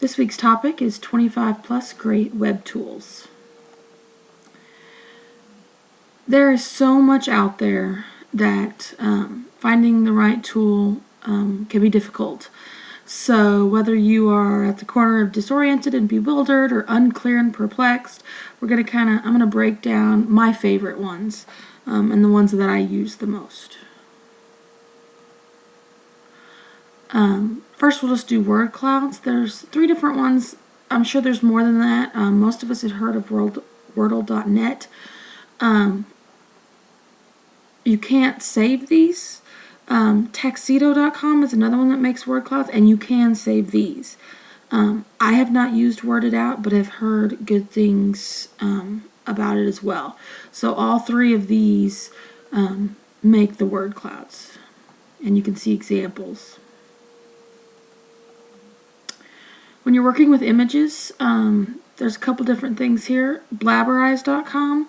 This week's topic is 25 plus great web tools. There is so much out there that finding the right tool can be difficult. So whether you are at the corner of disoriented and bewildered or unclear and perplexed, I'm going to break down my favorite ones and the ones that I use the most. First, we'll just do word clouds. There's 3 different ones. I'm sure there's more than that. Most of us had heard of Wordle.net. You can't save these. Tuxedo.com is another one that makes word clouds, and you can save these. I have not used Word It Out, but have heard good things about it as well. So all 3 of these make the word clouds, and you can see examples. When you're working with images, there's a couple different things here. Blabberize.com,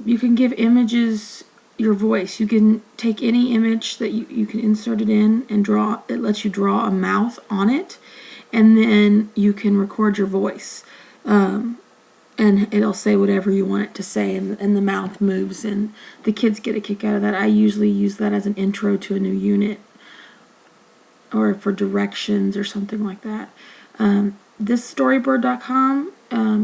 you can give images your voice. You can take any image that you can insert it in and draw. It lets you draw a mouth on it, and then you can record your voice, and it'll say whatever you want it to say, and the mouth moves, and the kids get a kick out of that. I usually use that as an intro to a new unit or for directions or something like that. This storyboard.com,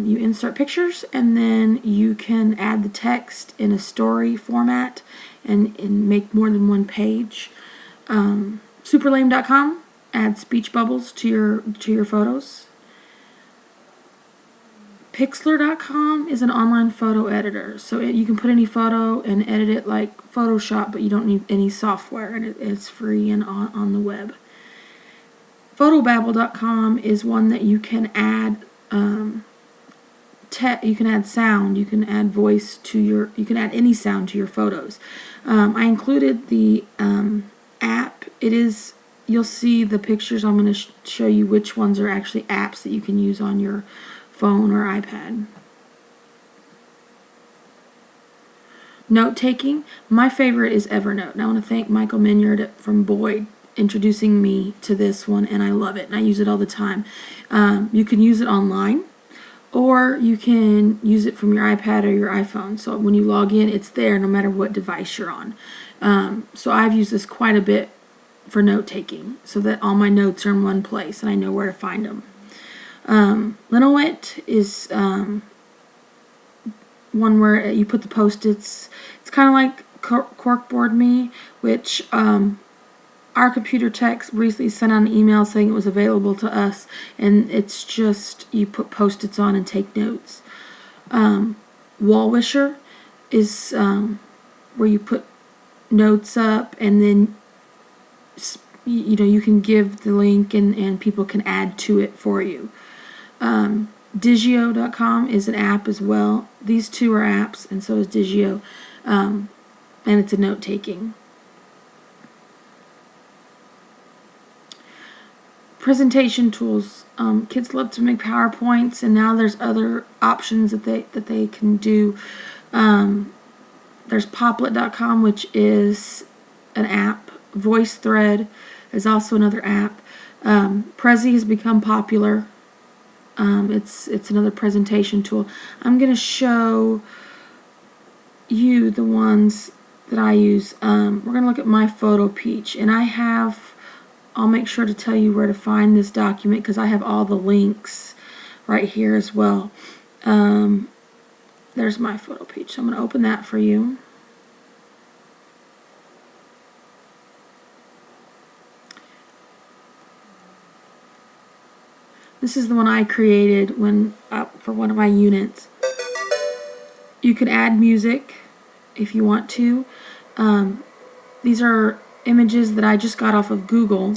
you insert pictures, and then you can add the text in a story format and make more than one page. Superlame.com, add speech bubbles to your photos. Pixlr.com is an online photo editor, so you can put any photo and edit it like Photoshop, but you don't need any software, and it's free and on the web. Photobabble.com is one that you can add you can add sound, you can add voice to you can add any sound to your photos. I included the app. You'll see the pictures. I'm going to show you which ones are actually apps that you can use on your phone or iPad. Note-taking. My favorite is Evernote. And I want to thank Michael Minyard from Boyd introducing me to this one, and I love it, and I use it all the time. You can use it online, or you can use it from your iPad or your iPhone. So when you log in, it's there no matter what device you're on. So I've used this quite a bit for note-taking, so that all my notes are in one place and I know where to find them. Linowit is one where you put the Post-its. It's kind of like Corkboard Me, which our computer tech recently sent out an email saying it was available to us, and it's just you put Post-its on and take notes. Wallwisher is where you put notes up, and then you can give the link and people can add to it for you. Digio.com is an app as well. These 2 are apps, and so is Digio, and it's a note-taking. Presentation tools. Kids love to make PowerPoints, and now there's other options that they can do. There's Poplet.com, which is an app. VoiceThread is also another app. Prezi has become popular. It's another presentation tool. I'm going to show you the ones that I use. We're going to look at My Photo Peach, and I'll make sure to tell you where to find this document because I have all the links right here as well. There's My Photo Peach. So I'm going to open that for you. This is the one I created for one of my units. You can add music if you want to. These are images that I just got off of Google.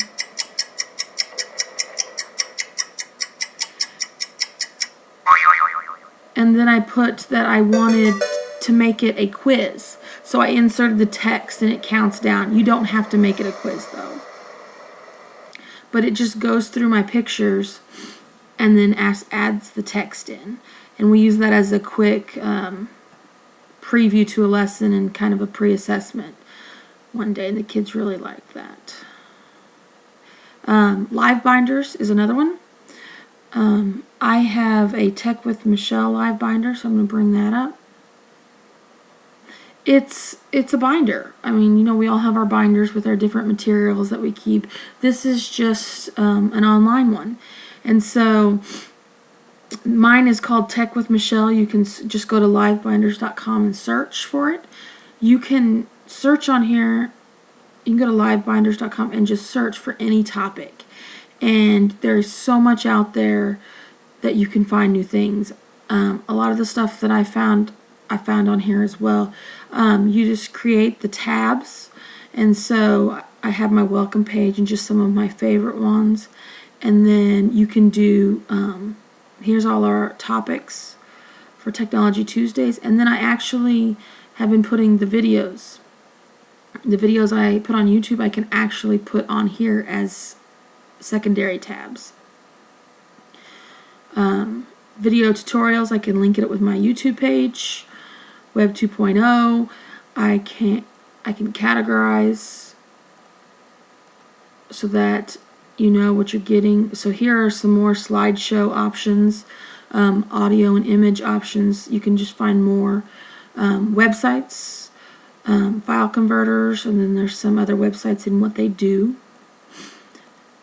And then I put that I wanted to make it a quiz. So I inserted the text and it counts down. You don't have to make it a quiz though. But it just goes through my pictures and then adds the text in. And we use that as a quick preview to a lesson and kind of a pre-assessment one day, and the kids really like that. Live Binders is another one. I have a Tech with Michelle live binder, so I'm going to bring that up. It's a binder. I mean, you know, we all have our binders with our different materials that we keep. This is just an online one. And so mine is called Tech with Michelle. You can just go to livebinders.com and search for it. You can search on here. You can go to livebinders.com and just search for any topic. And there's so much out there that you can find new things. A lot of the stuff that I found on here as well. You just create the tabs, and so I have my welcome page and just some of my favorite ones, and then you can do here's all our topics for Technology Tuesdays, and then I actually have been putting the videos I put on YouTube I can actually put on here as secondary tabs. Video tutorials, I can link it with my YouTube page. Web 2.0, I can categorize so that you know what you're getting. So here are some more slideshow options, audio and image options. You can just find more websites, file converters, and then there's some other websites and what they do.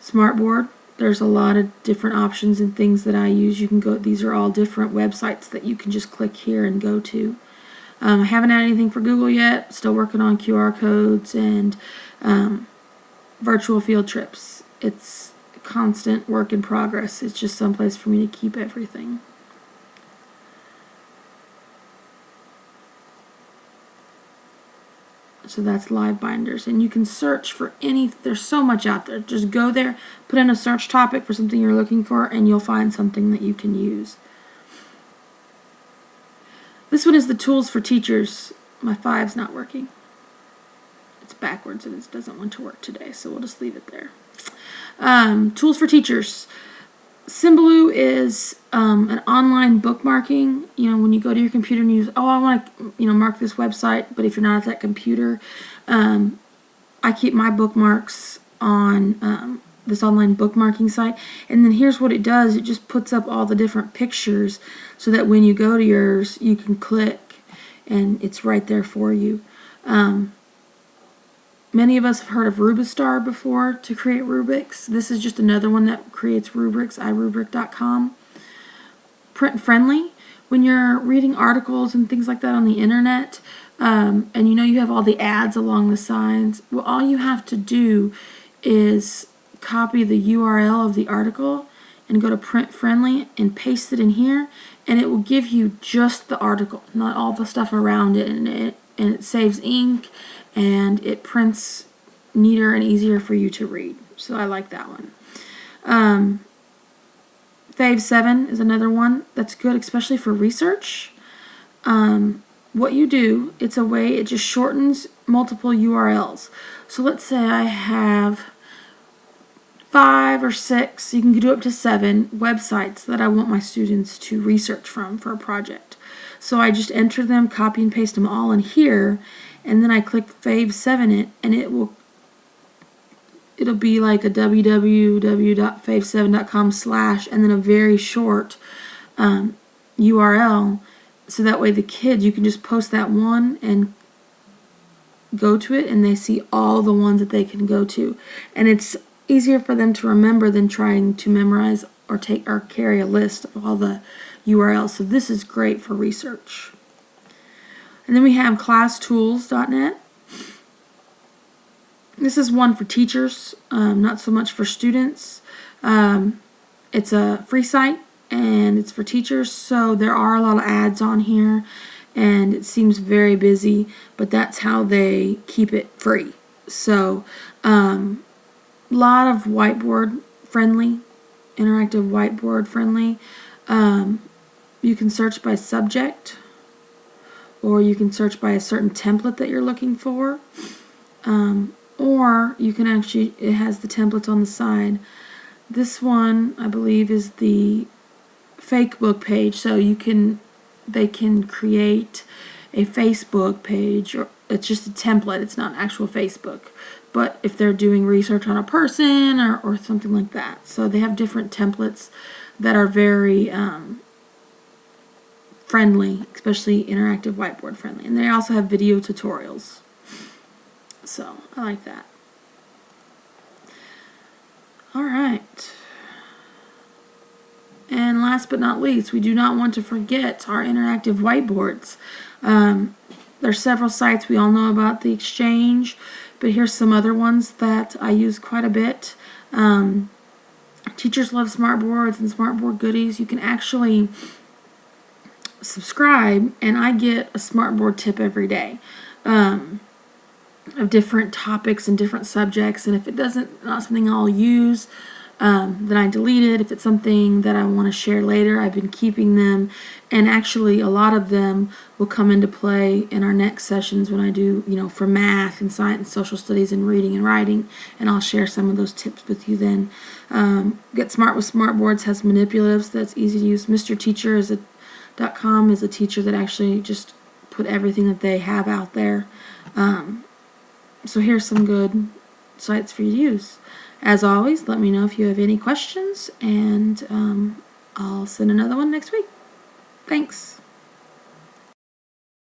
Smartboard, there's a lot of different options and things that I use. You can go, these are all different websites that you can just click here and go to. I haven't had anything for Google yet. Still working on QR codes and virtual field trips. It's a constant work in progress. It's just someplace for me to keep everything. So that's Live Binders, and you can search for there's so much out there. Just go there, put in a search topic for something you're looking for, and you'll find something that you can use. This one is the Tools for Teachers. My 5's not working. It's backwards and it doesn't want to work today, so we'll just leave it there. Tools for Teachers. Symbaloo is an online bookmarking. You know, when you go to your computer and you, I want to, mark this website, but if you're not at that computer, I keep my bookmarks on this online bookmarking site. And then here's what it does. It just puts up all the different pictures so that when you go to yours, you can click and it's right there for you. Many of us have heard of Rubistar before to create rubrics. This is just another one that creates rubrics, irubric.com. Print friendly. When you're reading articles and things like that on the internet, and you have all the ads along the sides, well, all you have to do is copy the URL of the article and go to print friendly and paste it in here, and it will give you just the article, not all the stuff around it, and it saves ink and it prints neater and easier for you to read. So I like that one. Fave 7 is another one that's good, especially for research. What you do, it's a way, it just shortens multiple URLs. So let's say I have 5 or 6, you can do up to 7 websites that I want my students to research from for a project. So I just enter them, copy and paste them all in here, and then I click Fave 7 and it'll be like a www.fave7.com/ and then a very short URL, so that way the kids, you can just post that one and go to it and they see all the ones that they can go to, and it's easier for them to remember than trying to memorize or carry a list of all the URLs. So this is great for research. And then we have classtools.net. This is one for teachers, not so much for students. It's a free site and it's for teachers, so there are a lot of ads on here and it seems very busy, but that's how they keep it free. So lot of whiteboard friendly, interactive whiteboard friendly. You can search by subject, or you can search by a certain template that you're looking for, or you can actually, it has the templates on the side. This one, I believe, is the fake book page, so they can create a Facebook page, or it's just a template, it's not an actual Facebook but if they're doing research on a person or something like that. So they have different templates that are very friendly, especially interactive whiteboard friendly. And they also have video tutorials. So I like that. All right. And last but not least, we do not want to forget our interactive whiteboards. There's several sites we all know about, the Exchange, but here's some other ones that I use quite a bit. Teachers Love Smartboards and Smartboard Goodies. You can actually subscribe, and I get a Smartboard tip every day of different topics and different subjects. And if it not something I'll use, then I delete it. If it's something that I want to share later, I've been keeping them, and actually a lot of them will come into play in our next sessions when I do, for math and science and social studies and reading and writing, and I'll share some of those tips with you then. Get Smart with Smartboards has manipulatives that's easy to use. MrTeacher.com is a teacher that actually just put everything that they have out there. So here's some good sites for you to use. As always, let me know if you have any questions, and I'll send another one next week. Thanks.